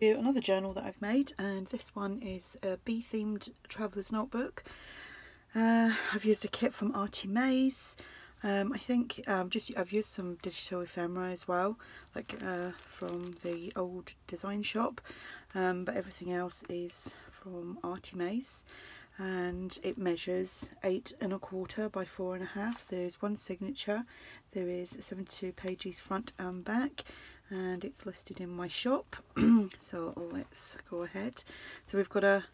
Another journal that I've made, and this one is a bee themed traveller's notebook. I've used a kit from ARTYmaze. I think I've used some digital ephemera as well, like from the old design shop, but everything else is from ARTYmaze, and it measures 8 1/4 by 4 1/2. There's one signature, there is 72 pages front and back, and it's listed in my shop. So let's go ahead. So we've got a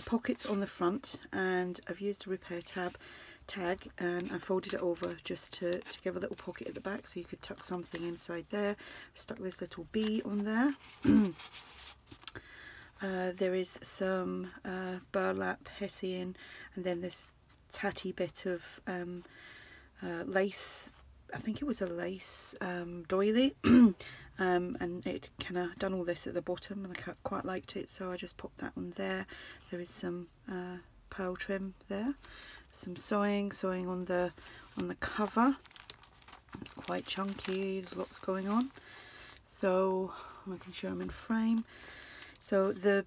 pocket on the front, and I've used a repair tag, and I folded it over just to give a little pocket at the back so you could tuck something inside there. Stuck this little bee on there. There is some burlap hessian, and then this tatty bit of lace. I think it was a lace doily. And it kind of done all this at the bottom, and I quite liked it, so I just popped that on there. There is some pearl trim there, some sewing on the cover. It's quite chunky, there's lots going on, so I can show them in frame. So the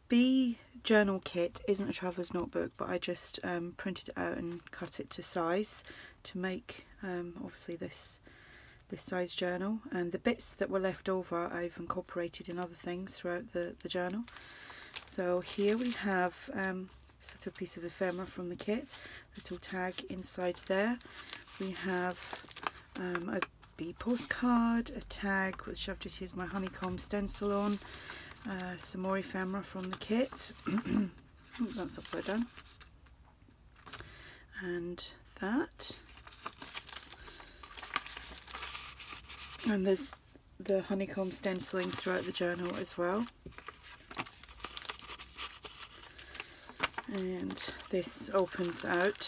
bee journal kit isn't a traveller's notebook, but I just printed it out and cut it to size to make obviously this size journal, and the bits that were left over I've incorporated in other things throughout the journal. So here we have this little piece of ephemera from the kit, little tag inside there. We have a bee postcard, a tag which I've just used my honeycomb stencil on, some more ephemera from the kit. Oh, that's upside down, and that. And there's the honeycomb stenciling throughout the journal as well. And this opens out,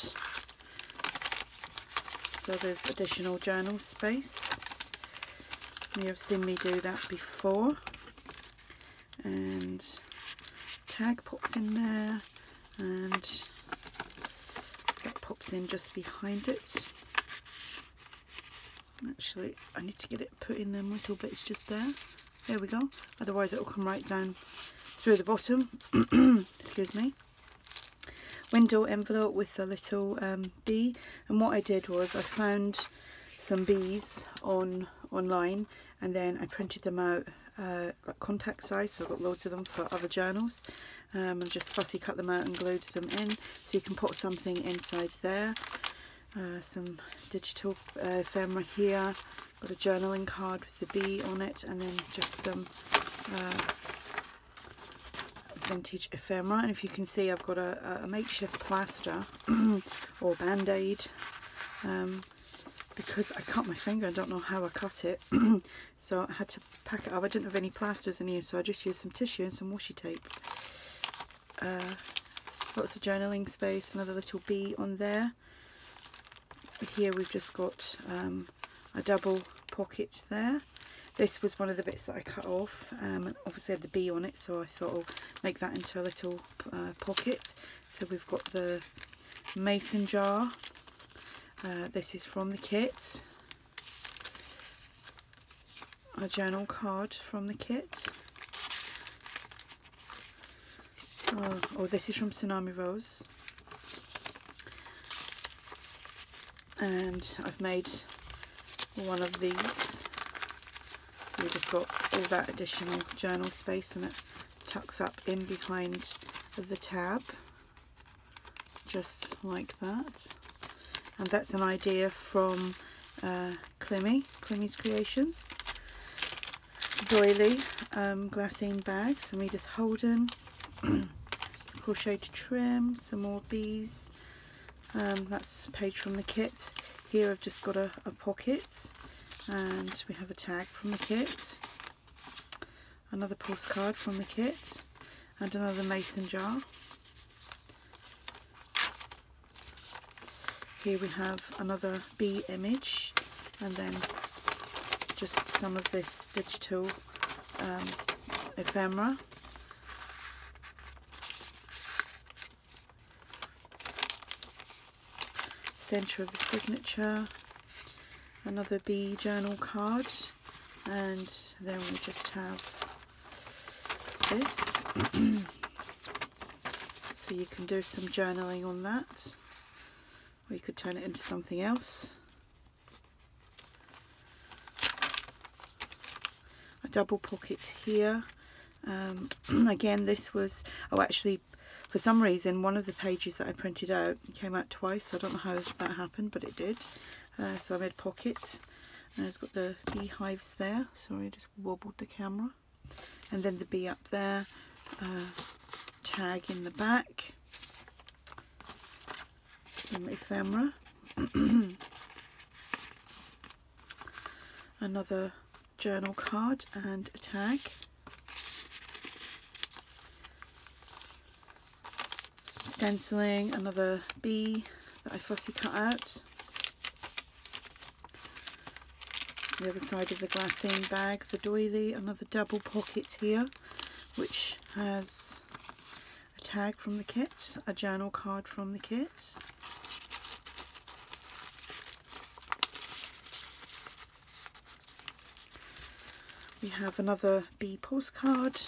so there's additional journal space. You have seen me do that before. And tag pops in there, and that pops in just behind it. Actually, I need to get it put in them little bits just there. There we go. Otherwise it will come right down through the bottom. Excuse me. Window envelope with a little bee. And what I did was I found some bees online, and then I printed them out like contact size. So I've got loads of them for other journals. And just fussy cut them out and glued them in, so you can put something inside there. Some digital ephemera here, got a journaling card with the bee on it, and then just some vintage ephemera. And if you can see, I've got a makeshift plaster or band-aid, because I cut my finger, I don't know how I cut it. So I had to pack it up. I didn't have any plasters in here, so I just used some tissue and some washi tape. Lots of journaling space, another little bee on there. Here we've just got a double pocket there. This was one of the bits that I cut off, and obviously had the bee on it, so I thought I'll make that into a little pocket. So we've got the mason jar. This is from the kit. A journal card from the kit. Oh, this is from Tsunami Rose. And I've made one of these, so you've just got all that additional journal space, and it tucks up in behind the tab, just like that. And that's an idea from Climmy's Creations. Doily glassine bags, some Edith Holden, crocheted trim, some more bees. That's a page from the kit. Here I've just got a pocket, and we have a tag from the kit, another postcard from the kit, and another mason jar. Here we have another bee image, and then just some of this digital ephemera. Centre of the signature, another bee journal card, And then we just have this. So you can do some journaling on that, or you could turn it into something else. A double pocket here. Again, this was, oh actually, for some reason one of the pages that I printed out came out twice. I don't know how that happened, but it did. So I made a pocket, and it's got the beehives there. Sorry, I just wobbled the camera. And then the bee up there, tag in the back, some ephemera, another journal card and a tag, some stenciling, another bee that I fussy cut out, the other side of the glassine bag, the doily, another double pocket here which has a tag from the kit, a journal card from the kit, we have another bee postcard.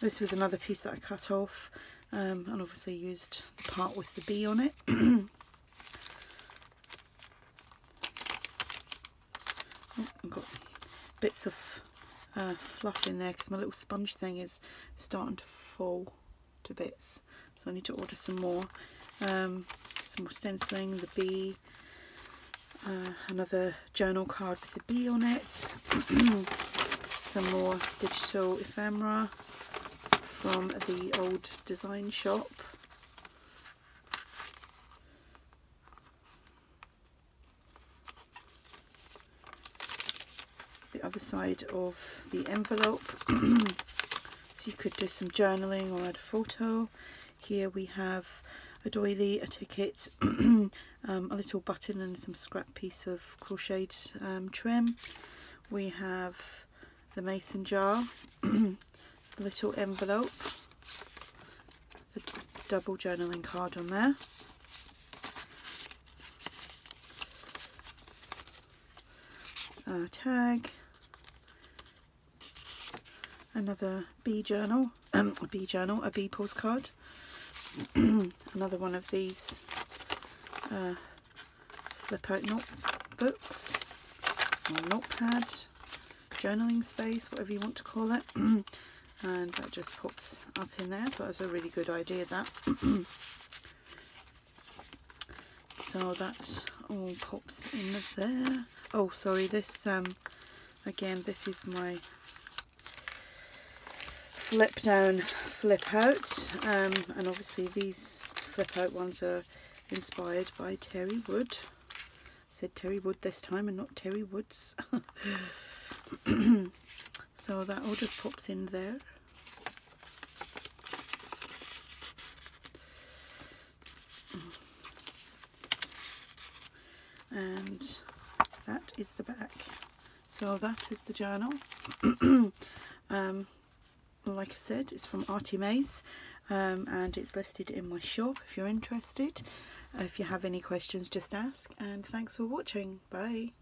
This was another piece that I cut off and obviously used the part with the bee on it. I've got bits of fluff in there because my little sponge thing is starting to fall to bits, so I need to order some more. Some more stenciling, the bee, another journal card with the bee on it, some more digital ephemera from the old design shop. The other side of the envelope, so you could do some journaling or add a photo. Here we have a doily, a ticket, a little button and some scrap piece of crocheted trim. We have the mason jar, a little envelope, the double journaling card on there, a tag, another bee journal, a bee postcard, another one of these flip out notebooks or notepad, journaling space, whatever you want to call it, and that just pops up in there. That was a really good idea, that. So that all pops in there. Oh sorry, this again, this is my flip down, flip out, and obviously these flip out ones are inspired by Terry Wood. I said Terry Wood this time and not Terry Woods. So that all just pops in there. And that is the back. So that is the journal. Like I said, it's from ARTYmaze, and it's listed in my shop if you're interested. If you have any questions, just ask, and thanks for watching. Bye.